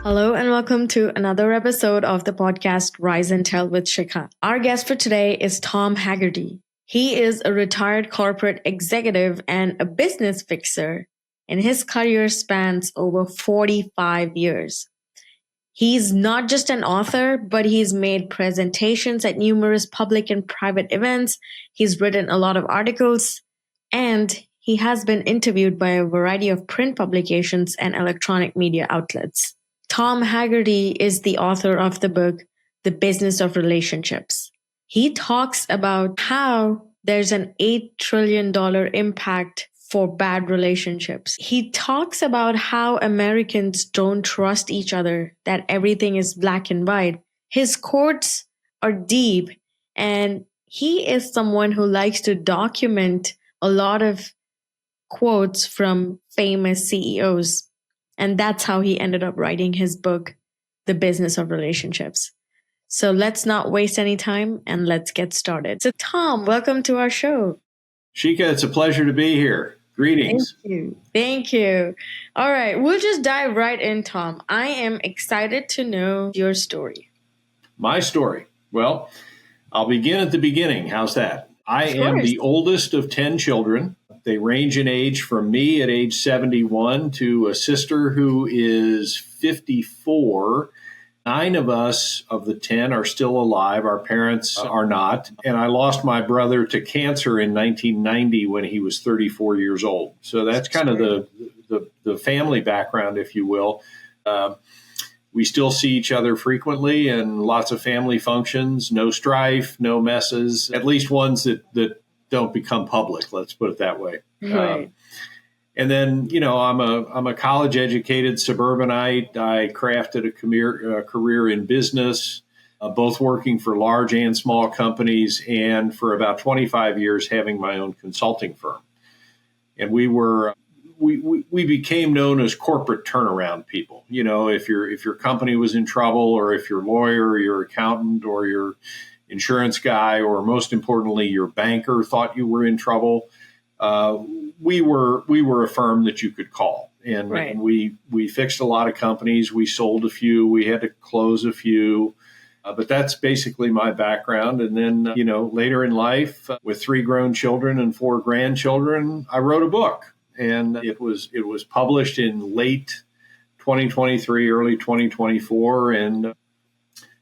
Hello and welcome to another episode of the podcast Rise and Tell with Sheekha. Our guest for today is Tom Haggarty. He is a retired corporate executive and a business fixer, and his career spans over 45 years. He's not just an author, but he's made presentations at numerous public and private events. He's written a lot of articles, and he has been interviewed by a variety of print publications and electronic media outlets. Tom Haggarty is the author of the book, The Business of Relationships. He talks about how there's an $8 trillion impact for bad relationships. He talks about how Americans don't trust each other, that everything is black and white. His quotes are deep, and he is someone who likes to document a lot of quotes from famous CEOs. And that's how he ended up writing his book, The Business of Relationships. So let's not waste any time and let's get started. So Tom, welcome to our show. Sheekha, it's a pleasure to be here. Greetings. Thank you. All right, we'll just dive right in, Tom. I am excited to know your story. My story. Well, I'll begin at the beginning. How's that? I am the oldest of 10 children. They range in age from me at age 71 to a sister who is 54. 9 of us of the 10 are still alive. Our parents are not. And I lost my brother to cancer in 1990 when he was 34 years old. So that's kind of the family background, if you will. We still see each other frequently and lots of family functions, no strife, no messes, at least ones that don't become public. Let's put it that way. Right. And then, I'm a college educated suburbanite. I crafted a career in business, both working for large and small companies, and for about 25 years having my own consulting firm. And we became known as corporate turnaround people. You know, if your company was in trouble, or if your lawyer or your accountant or your insurance guy, or most importantly, your banker thought you were in trouble, we were a firm that you could call. And, right. and we fixed a lot of companies. We sold a few. We had to close a few. But that's basically my background. And then, later in life, with 3 grown children and 4 grandchildren, I wrote a book. And it was published in late 2023, early 2024. And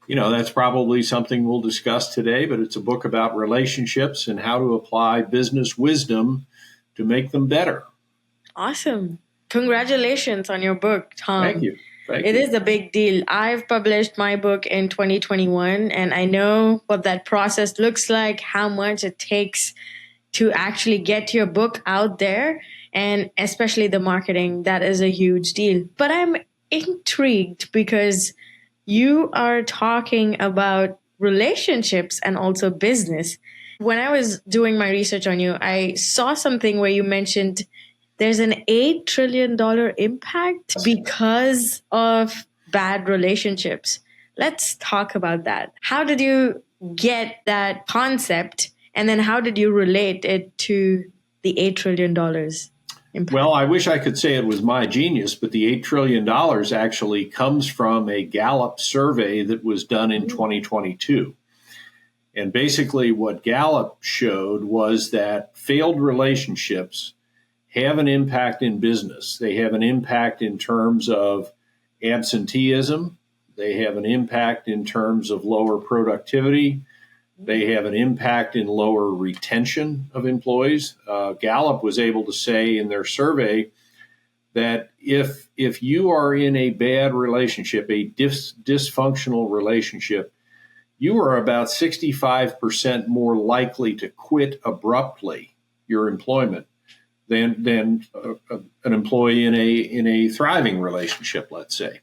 that's probably something we'll discuss today, but it's a book about relationships and how to apply business wisdom to make them better. Awesome. Congratulations on your book, Tom. Thank you. It is a big deal. I've published my book in 2021, and I know what that process looks like, how much it takes to actually get your book out there, and especially the marketing. That is a huge deal. But I'm intrigued because you are talking about relationships and also business. When I was doing my research on you, I saw something where you mentioned there's an $8 trillion impact because of bad relationships. Let's talk about that. How did you get that concept? And then how did you relate it to the $8 trillion impact? Well, I wish I could say it was my genius, but the $8 trillion actually comes from a Gallup survey that was done in 2022. And basically what Gallup showed was that failed relationships have an impact in business. They have an impact in terms of absenteeism. They have an impact in terms of lower productivity. They have an impact in lower retention of employees. Gallup was able to say in their survey that if you are in a bad relationship, a dysfunctional relationship, you are about 65% more likely to quit abruptly your employment than an employee in a thriving relationship, let's say.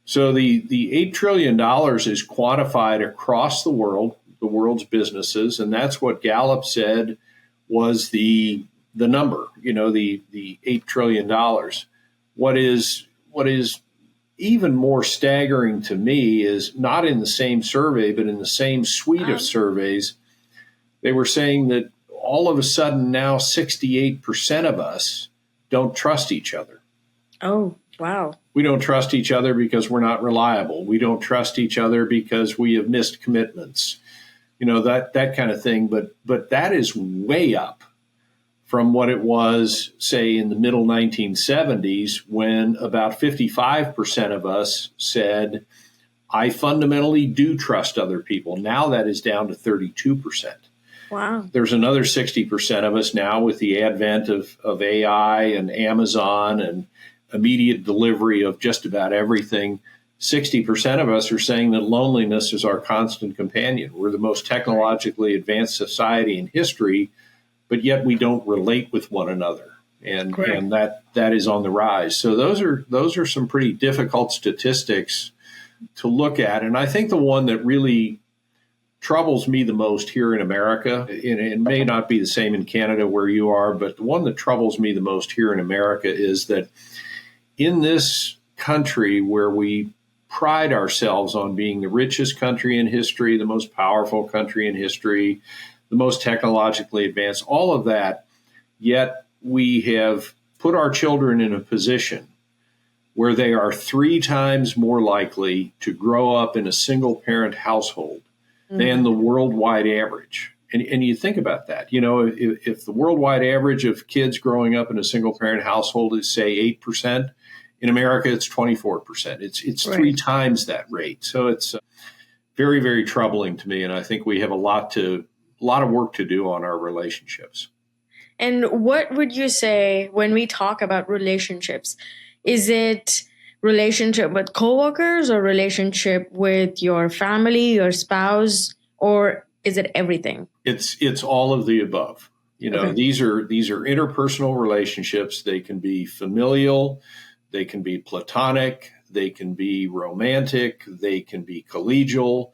So the $8 trillion is quantified across the world's businesses, and that's what Gallup said was the number, the $8 trillion. What is even more staggering to me is not in the same survey, but in the same suite of surveys, they were saying that all of a sudden now 68% of us don't trust each other. Oh. Wow. We don't trust each other because we're not reliable. We don't trust each other because we have missed commitments. That kind of thing. But that is way up from what it was, say, in the middle 1970s, when about 55% of us said, I fundamentally do trust other people. Now that is down to 32%. Wow. There's another 60% of us now with the advent of AI and Amazon and immediate delivery of just about everything. 60% of us are saying that loneliness is our constant companion. We're the most technologically advanced society in history, but yet we don't relate with one another. And that is on the rise. So those are some pretty difficult statistics to look at. And I think the one that really troubles me the most here in America, and it may not be the same in Canada where you are, but the one that troubles me the most here in America is that in this country where we pride ourselves on being the richest country in history, the most powerful country in history, the most technologically advanced, all of that, yet we have put our children in a position where they are 3 times more likely to grow up in a single-parent household than the worldwide average. And you think about that. If the worldwide average of kids growing up in a single-parent household is, say, 8%, in America it's 24%. It's 3 times that rate. So it's very, very troubling to me. And I think we have a lot of work to do on our relationships. And what would you say when we talk about relationships? Is it relationship with coworkers or relationship with your family, your spouse, or is it everything? It's all of the above. These are interpersonal relationships. They can be familial, they can be platonic, they can be romantic, they can be collegial.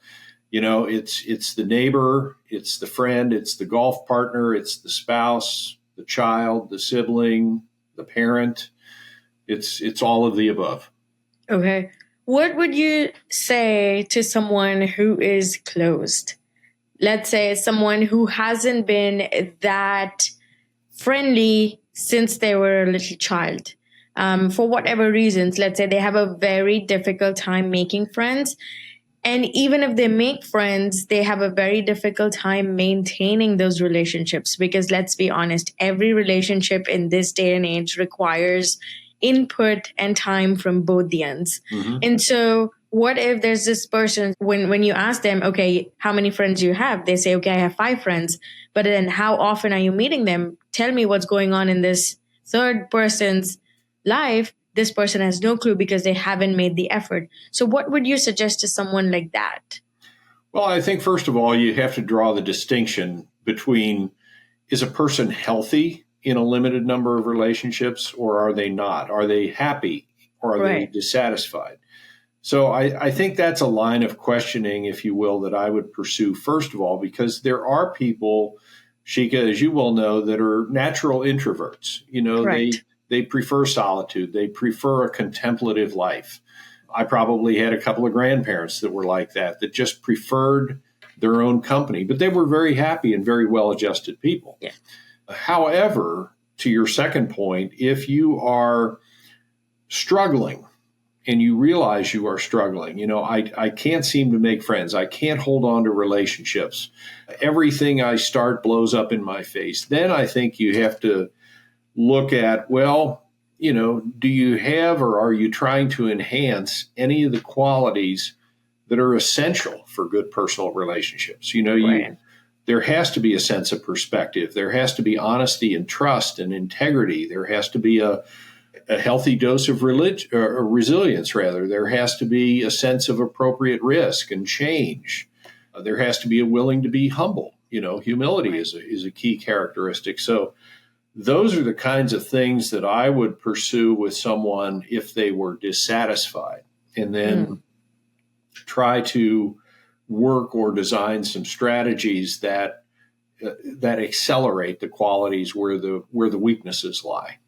It's the neighbor, it's the friend, it's the golf partner, it's the spouse, the child, the sibling, the parent. It's all of the above. Okay. What would you say to someone who is closed? Let's say someone who hasn't been that friendly since they were a little child. For whatever reasons, let's say they have a very difficult time making friends. And even if they make friends, they have a very difficult time maintaining those relationships because let's be honest, every relationship in this day and age requires input and time from both the ends. Mm-hmm. And so what if there's this person, when you ask them, okay, how many friends do you have? They say, okay, I have 5 friends. But then how often are you meeting them? Tell me what's going on in this third person's life. This person has no clue because they haven't made the effort. So what would you suggest to someone like that? Well, I think, first of all, you have to draw the distinction between, is a person healthy in a limited number of relationships, or are they not? Are they happy, or are they dissatisfied? So I think that's a line of questioning, if you will, that I would pursue, first of all, because there are people, Sheekha, as you well know, that are natural introverts. They prefer solitude. They prefer a contemplative life. I probably had a couple of grandparents that were like that just preferred their own company, but they were very happy and very well-adjusted people. Yeah. However, to your second point, if you are struggling and you realize you are struggling, I can't seem to make friends. I can't hold on to relationships. Everything I start blows up in my face. Then I think you have to look at, do you have or are you trying to enhance any of the qualities that are essential for good personal relationships? There has to be a sense of perspective. There has to be honesty and trust and integrity. There has to be a healthy dose of resilience, rather. There has to be a sense of appropriate risk and change. There has to be a willing to be humble. Humility is a key characteristic. So those are the kinds of things that I would pursue with someone if they were dissatisfied, and then try to work or design some strategies that accelerate the qualities where the weaknesses lie.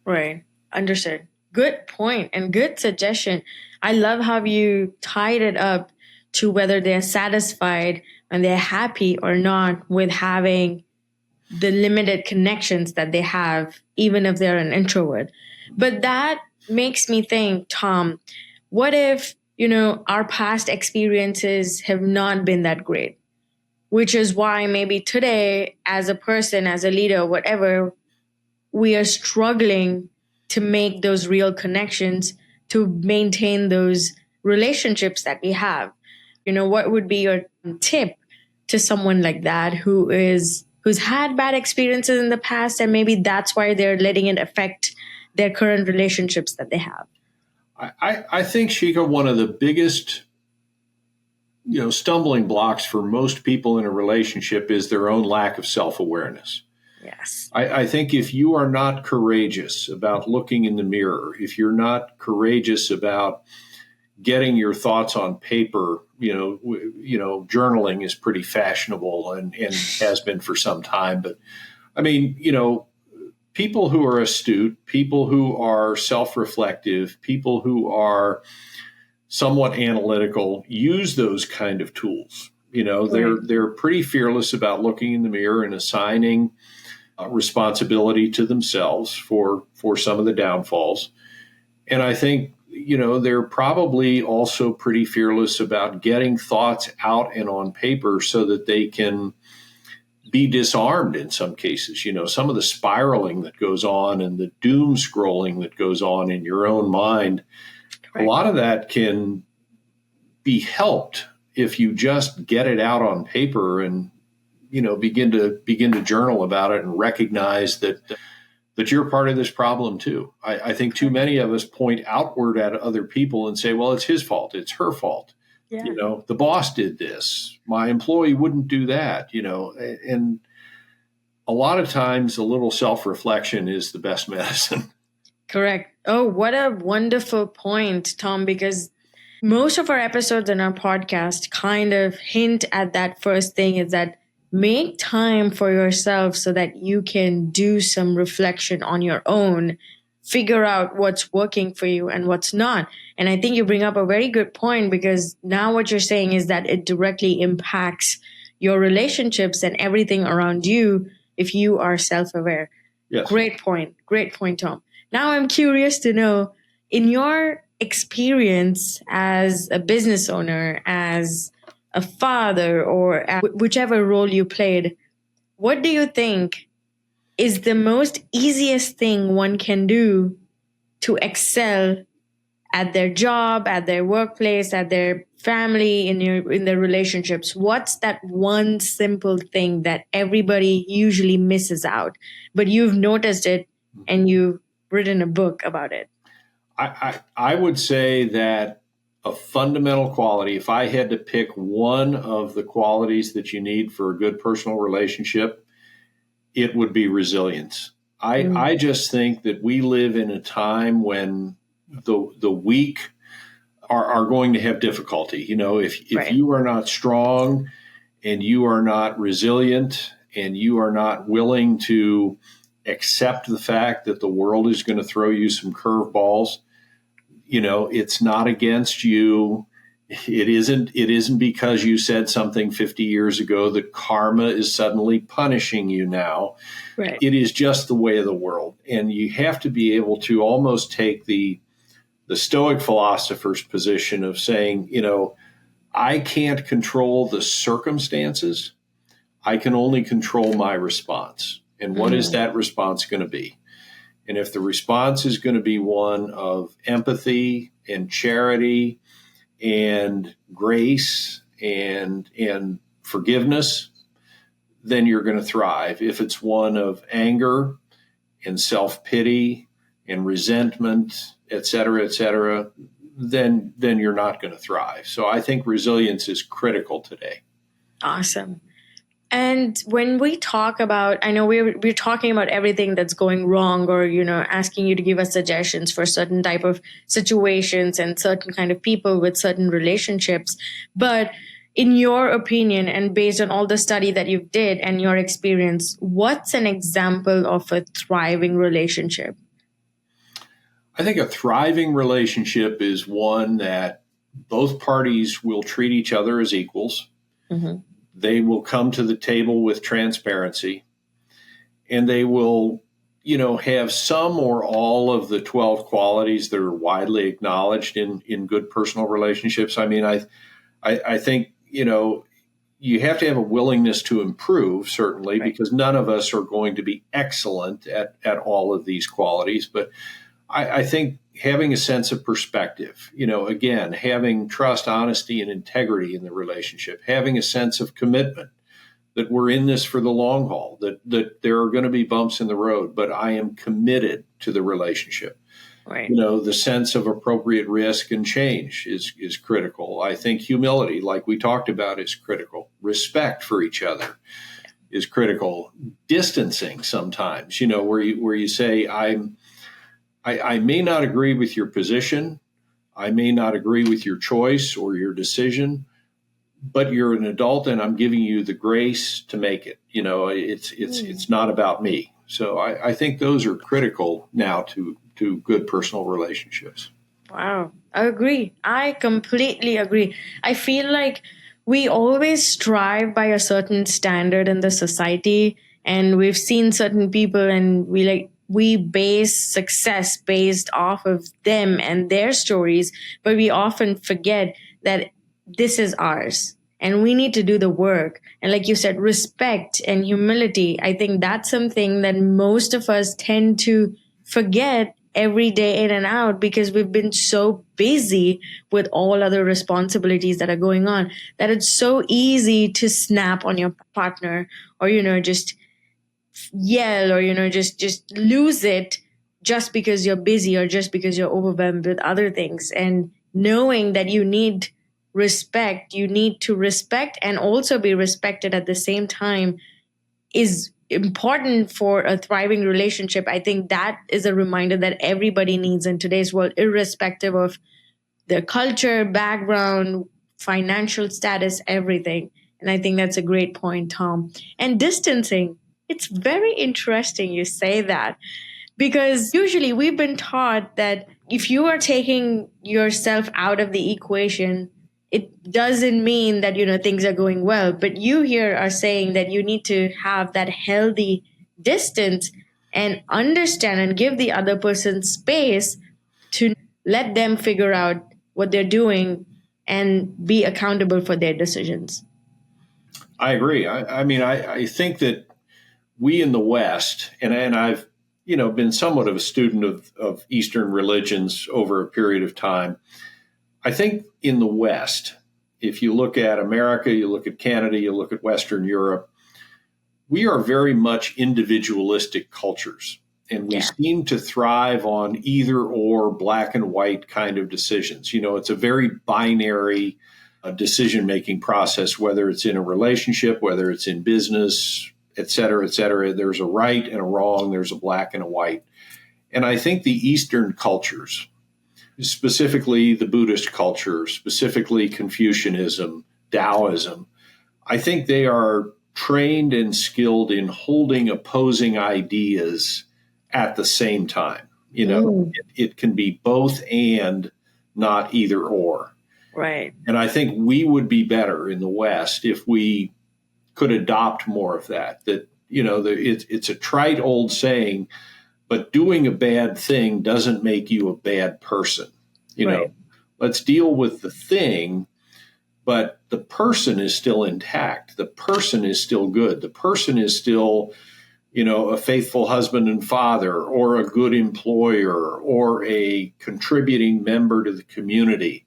Right. Understood. Good point and good suggestion. I love how you tied it up to whether they're satisfied and they're happy or not with having the limited connections that they have, even if they're an introvert. But that makes me think, Tom, what if, our past experiences have not been that great? Which is why maybe today, as a person, as a leader, whatever, we are struggling to make those real connections, to maintain those relationships that we have. What would be your tip to someone like that who's had bad experiences in the past, and maybe that's why they're letting it affect their current relationships that they have? I think, Sheekha, one of the biggest stumbling blocks for most people in a relationship is their own lack of self-awareness. Yes. I think if you are not courageous about looking in the mirror, if you're not courageous about getting your thoughts on paper, journaling is pretty fashionable and has been for some time. But I mean, people who are astute, people who are self-reflective, people who are somewhat analytical use those kind of tools. They're pretty fearless about looking in the mirror and assigning responsibility to themselves for some of the downfalls. And I think, they're probably also pretty fearless about getting thoughts out and on paper so that they can be disarmed in some cases. Some of the spiraling that goes on and the doom scrolling that goes on in your own mind, a lot of that can be helped if you just get it out on paper and begin to journal about it and recognize that you're part of this problem too. I think too many of us point outward at other people and say, well, it's his fault, it's her fault. Yeah. The boss did this, my employee wouldn't do that, and a lot of times a little self-reflection is the best medicine. Correct. Oh, what a wonderful point, Tom, because most of our episodes in our podcast kind of hint at that first thing, is that make time for yourself so that you can do some reflection on your own, figure out what's working for you and what's not. And I think you bring up a very good point, because now what you're saying is that it directly impacts your relationships and everything around you if you are self-aware. Yes. Great point. Great point, Tom. Now I'm curious to know, in your experience as a business owner, as a father, or whichever role you played, what do you think is the most easiest thing one can do to excel at their job, at their workplace, at their family, in their relationships? What's that one simple thing that everybody usually misses out, but you've noticed it and you've written a book about it? I would say that a fundamental quality, if I had to pick one of the qualities that you need for a good personal relationship, it would be resilience. I just think that we live in a time when the weak are going to have difficulty. If you are not strong and you are not resilient and you are not willing to accept the fact that the world is going to throw you some curveballs, it's not against you. It isn't because you said something 50 years ago that karma is suddenly punishing you now. Right. It is just the way of the world. And you have to be able to almost take the Stoic philosopher's position of saying, I can't control the circumstances. I can only control my response. And what is that response going to be? And if the response is going to be one of empathy and charity and grace and forgiveness, then you're going to thrive. If it's one of anger and self-pity and resentment, et cetera, then you're not going to thrive. So I think resilience is critical today. Awesome. And when we talk about, I know we're talking about everything that's going wrong, or, asking you to give us suggestions for certain type of situations and certain kind of people with certain relationships. But in your opinion, and based on all the study that you did and your experience, what's an example of a thriving relationship? I think a thriving relationship is one that both parties will treat each other as equals. Mm-hmm. They will come to the table with transparency, and they will have some or all of the 12 qualities that are widely acknowledged in good personal relationships. I mean, I think, you have to have a willingness to improve, certainly, Right. because none of us are going to be excellent at all of these qualities. But I think having a sense of perspective, again, having trust, honesty, and integrity in the relationship, having a sense of commitment that we're in this for the long haul, that there are going to be bumps in the road, but I am committed to the relationship. Right. The sense of appropriate risk and change is critical. I think humility, like we talked about, is critical. Respect for each other is critical. Distancing sometimes, where you say, I may not agree with your position, I may not agree with your choice or your decision, but you're an adult and I'm giving you the grace to make it. It's not about me. So I think those are critical now to good personal relationships. Wow. I agree. I completely agree. I feel like we always strive by a certain standard in the society, and we've seen certain people and we base success based off of them and their stories, but we often forget that this is ours and we need to do the work. And like you said, respect and humility, I think that's something that most of us tend to forget every day in and out because we've been so busy with all other responsibilities that are going on that it's so easy to snap on your partner, or just yell, or just lose it just because you're busy or just because you're overwhelmed with other things. And knowing that you need to respect and also be respected at the same time is important for a thriving relationship. I think that is a reminder that everybody needs in today's world, irrespective of their culture, background, financial status, everything. And I think that's a great point, Tom. And distancing, it's very interesting you say that, because usually we've been taught that if you are taking yourself out of the equation, it doesn't mean that things are going well. But you here are saying that you need to have that healthy distance and understand and give the other person space to let them figure out what they're doing and be accountable for their decisions. I agree. I mean, I think that we in the West, and I've been somewhat of a student of Eastern religions over a period of time. I think in the West, if you look at America, you look at Canada, you look at Western Europe, we are very much individualistic cultures. And we seem to thrive on either or, black and white kind of decisions. It's a very binary decision-making process, whether it's in a relationship, whether it's in business, et cetera, et cetera. There's a right and a wrong. There's a black and a white. And I think the Eastern cultures, specifically the Buddhist culture, specifically Confucianism, Taoism, I think they are trained and skilled in holding opposing ideas at the same time. It can be both and, not either or. Right. And I think we would be better in the West if we could adopt more of that. It's a trite old saying, but doing a bad thing doesn't make you a bad person. Let's deal with the thing, but the person is still intact. The person is still good. The person is still, a faithful husband and father, or a good employer, or a contributing member to the community.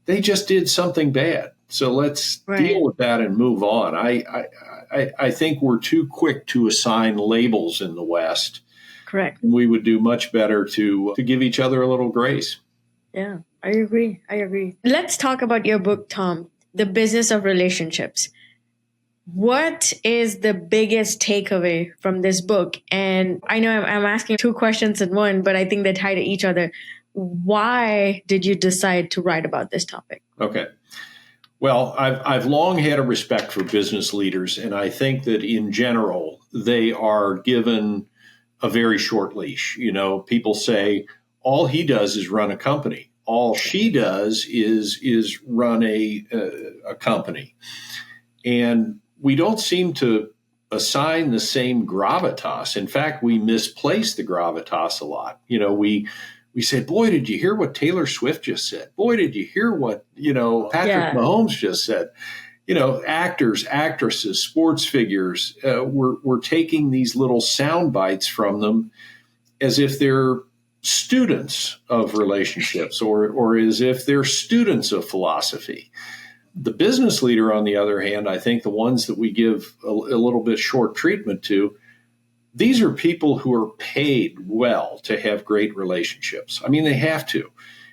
They just did something bad. So let's deal with that and move on. I think we're too quick to assign labels in the West. Correct. And we would do much better to give each other a little grace. Yeah, I agree. Let's talk about your book, Tom, The Business of Relationships. What is the biggest takeaway from this book? And I know I'm asking two questions in one, but I think they tie to each other. Why did you decide to write about this topic? Okay. Well, I've long had a respect for business leaders, and I think that in general, they are given a very short leash. People say, all he does is run a company. All she does is run a company. And we don't seem to assign the same gravitas. In fact, we misplace the gravitas a lot. We say, boy, did you hear what Taylor Swift just said? Boy, did you hear what, Patrick Mahomes just said? Actors, actresses, sports figures, we're taking these little sound bites from them as if they're students of relationships or as if they're students of philosophy. The business leader, on the other hand, I think the ones that we give a little bit short treatment to, these are people who are paid well to have great relationships. I mean, they have to.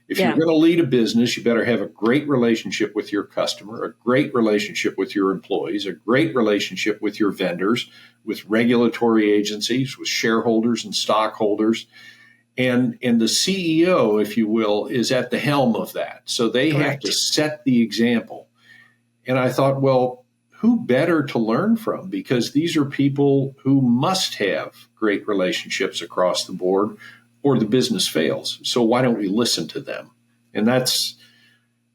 If you're going to lead a business, you better have a great relationship with your customer, a great relationship with your employees, a great relationship with your vendors, with regulatory agencies, with shareholders and stockholders. And the CEO, if you will, is at the helm of that. So they have to set the example. And I thought, well, who better to learn from? Because these are people who must have great relationships across the board or the business fails. So why don't we listen to them? And that's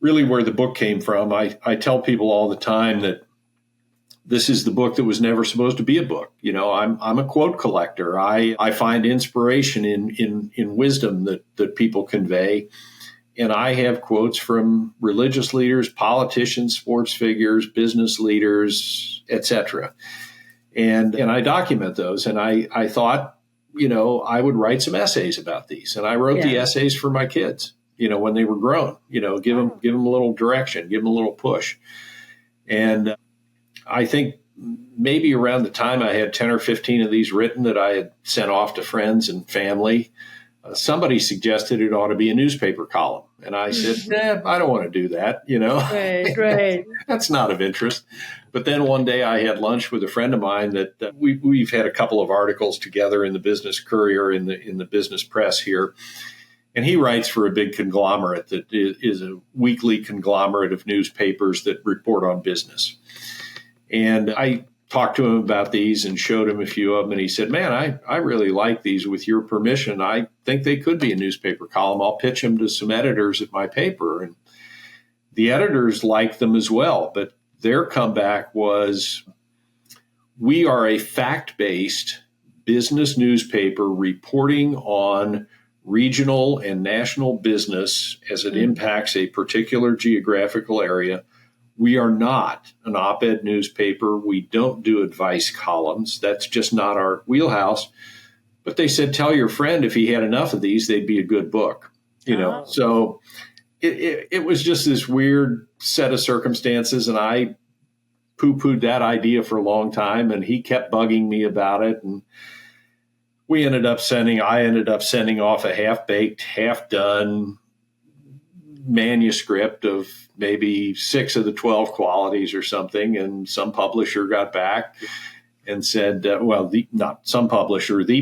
really where the book came from. I tell people all the time that this is the book that was never supposed to be a book. I'm a quote collector. I find inspiration in wisdom that people convey. And I have quotes from religious leaders, politicians, sports figures, business leaders, etc. And I document those. And I thought, I would write some essays about these. And I wrote the essays for my kids, when they were grown, give them a little direction, give them a little push. And I think maybe around the time I had 10 or 15 of these written that I had sent off to friends and family, somebody suggested it ought to be a newspaper column. And I said, I don't want to do that. Right. That's not of interest. But then one day I had lunch with a friend of mine that we've had a couple of articles together in the Business Courier, in the business press here. And he writes for a big conglomerate that is a weekly conglomerate of newspapers that report on business. And I talked to him about these and showed him a few of them. And he said, man, I really like these. With your permission, I think they could be a newspaper column. I'll pitch them to some editors at my paper. And the editors liked them as well. But their comeback was, we are a fact-based business newspaper reporting on regional and national business as it impacts a particular geographical area. We are not an op-ed newspaper. We don't do advice columns. That's just not our wheelhouse. But they said, tell your friend if he had enough of these, they'd be a good book. So it was just this weird set of circumstances. And I poo-pooed that idea for a long time. And he kept bugging me about it. And I ended up sending off a half-baked, half-done manuscript of maybe 6 of the 12 qualities or something. And some publisher got back and said, the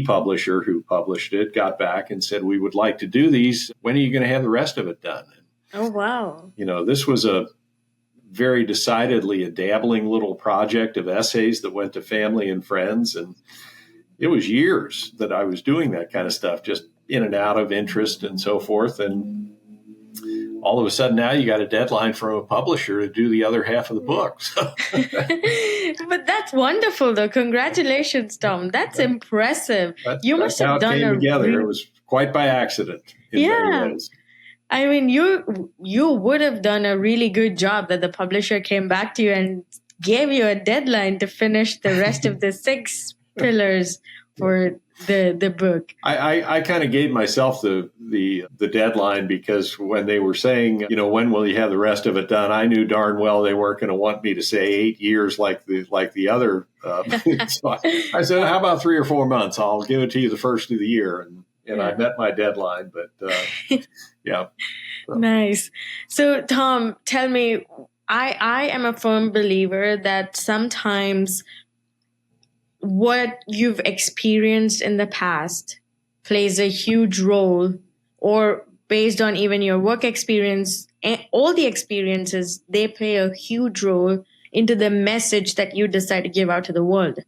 publisher who published it got back and said, we would like to do these. When are you going to have the rest of it done? Oh, wow. This was a very decidedly a dabbling little project of essays that went to family and friends. And it was years that I was doing that kind of stuff, just in and out of interest and so forth. And all of a sudden now you got a deadline from a publisher to do the other half of the book. So. But that's wonderful, though. Congratulations, Tom. That's impressive. You must have done it together. It was quite by accident. In many ways. I mean, you would have done a really good job that the publisher came back to you and gave you a deadline to finish the rest of the 6 pillars for the book. I kind of gave myself the deadline because when they were saying, when will you have the rest of it done? I knew darn well they weren't going to want me to say 8 years like the other. So I said, how about 3 or 4 months? I'll give it to you the first of the year. And I met my deadline, but yeah. So. Nice. So Tom, tell me, I am a firm believer that sometimes what you've experienced in the past plays a huge role, or based on even your work experience and all the experiences, they play a huge role into the message that you decide to give out to the world.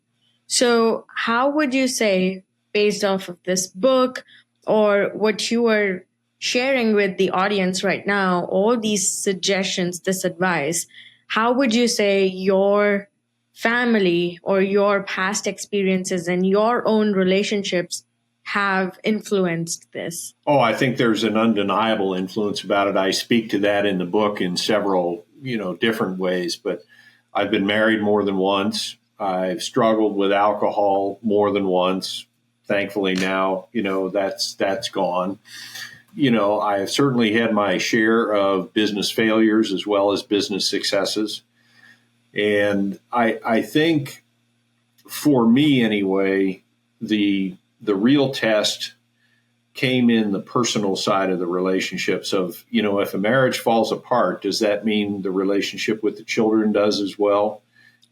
So how would you say, based off of this book or what you are sharing with the audience right now, all these suggestions, this advice, how would you say your family or your past experiences and your own relationships have influenced this? Oh, I think there's an undeniable influence about it. I speak to that in the book in several, different ways, but I've been married more than once. I've struggled with alcohol more than once. Thankfully now, that's gone. I've certainly had my share of business failures as well as business successes. And I think for me anyway, the real test came in the personal side of the relationships of, if a marriage falls apart, does that mean the relationship with the children does as well?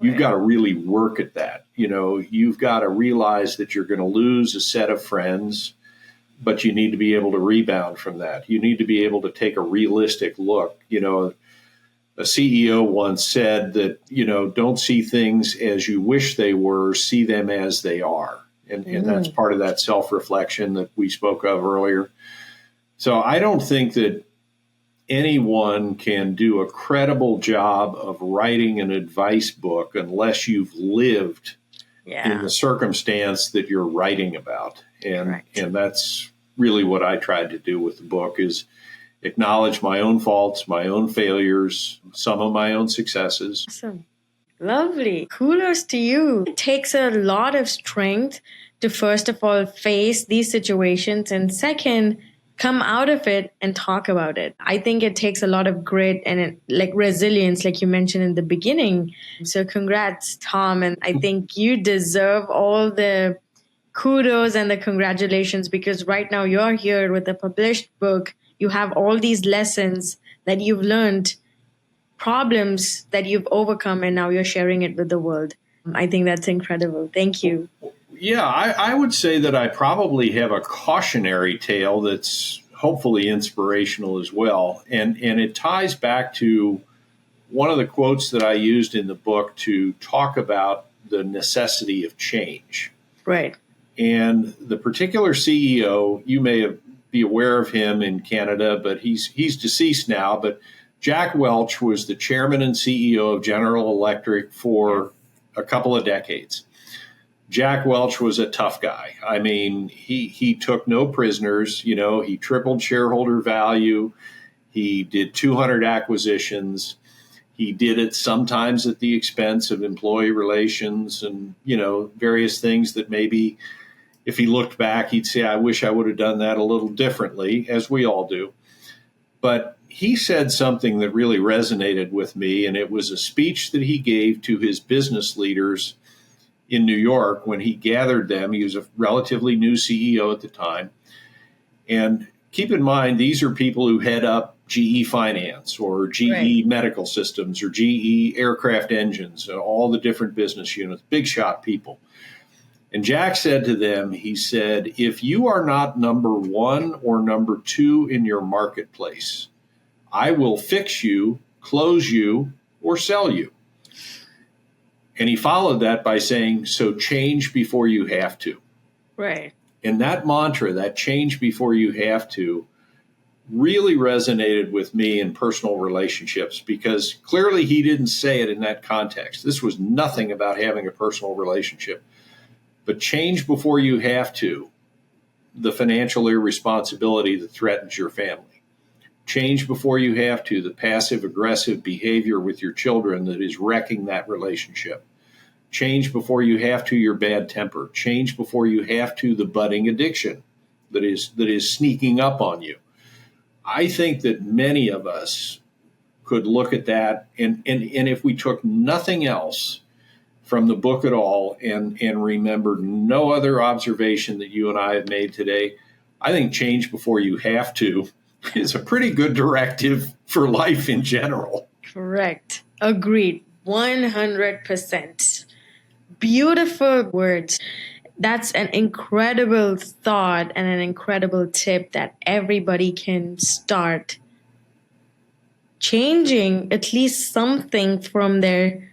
You've got to really work at that. You've got to realize that you're going to lose a set of friends, but you need to be able to rebound from that. You need to be able to take a realistic look. A CEO once said that, don't see things as you wish they were, see them as they are. And that's part of that self-reflection that we spoke of earlier. So I don't think that anyone can do a credible job of writing an advice book unless you've lived in the circumstance that you're writing about. And that's really what I tried to do with the book, is acknowledge my own faults, my own failures, some of my own successes. Awesome. Lovely. Kudos to you. It takes a lot of strength to, first of all, face these situations, and second, come out of it and talk about it. I think it takes a lot of grit and resilience, like you mentioned in the beginning. So congrats, Tom. And I think you deserve all the kudos and the congratulations, because right now you're here with a published book. You have all these lessons that you've learned, problems that you've overcome, and now you're sharing it with the world. I think that's incredible. Thank you. Yeah, I would say that I probably have a cautionary tale that's hopefully inspirational as well. And it ties back to one of the quotes that I used in the book to talk about the necessity of change. Right. And the particular CEO, you may be aware of him in Canada, but he's deceased now. But Jack Welch was the chairman and CEO of General Electric for a couple of decades. Jack Welch was a tough guy. I mean, he took no prisoners. He tripled shareholder value. He did 200 acquisitions. He did it sometimes at the expense of employee relations and, various things that maybe if he looked back, he'd say, I wish I would have done that a little differently, as we all do. But he said something that really resonated with me, and it was a speech that he gave to his business leaders in New York when he gathered them. He was a relatively new CEO at the time. And keep in mind, these are people who head up GE Finance or GE Medical Systems or GE Aircraft Engines, all the different business units, big shot people. And Jack said to them, he said, if you are not number one or number two in your marketplace, I will fix you, close you, or sell you. And he followed that by saying, so change before you have to. Right. And that mantra, that change before you have to, really resonated with me in personal relationships, because clearly he didn't say it in that context. This was nothing about having a personal relationship. But change before you have to, the financial irresponsibility that threatens your family. Change before you have to, the passive-aggressive behavior with your children that is wrecking that relationship. Change before you have to your bad temper. Change before you have to the budding addiction that is sneaking up on you. I think that many of us could look at that, and if we took nothing else from the book at all and remembered no other observation that you and I have made today, I think change before you have to is a pretty good directive for life in general. Correct. Agreed. 100%. Beautiful words. That's an incredible thought and an incredible tip that everybody can start changing at least something from their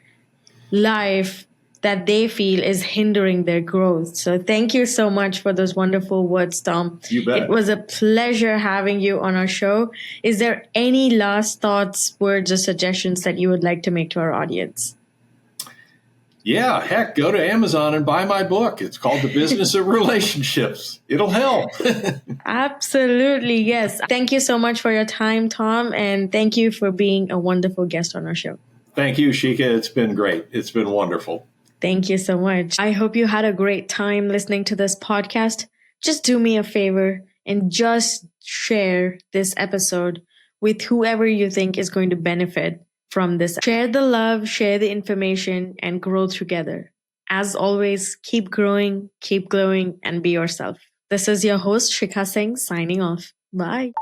life that they feel is hindering their growth. So thank you so much for those wonderful words, Tom. You bet. It was a pleasure having you on our show. Is there any last thoughts, words, or suggestions that you would like to make to our audience? Yeah, heck, go to Amazon and buy my book. It's called The Business of Relationships. It'll help. Absolutely, yes. Thank you so much for your time, Tom, and thank you for being a wonderful guest on our show. Thank you, Sheekha. It's been great. It's been wonderful. Thank you so much. I hope you had a great time listening to this podcast. Just do me a favor and just share this episode with whoever you think is going to benefit from this. Share the love, share the information, and grow together. As always, keep growing, keep glowing, and be yourself. This is your host, Sheekha Singh, signing off. Bye.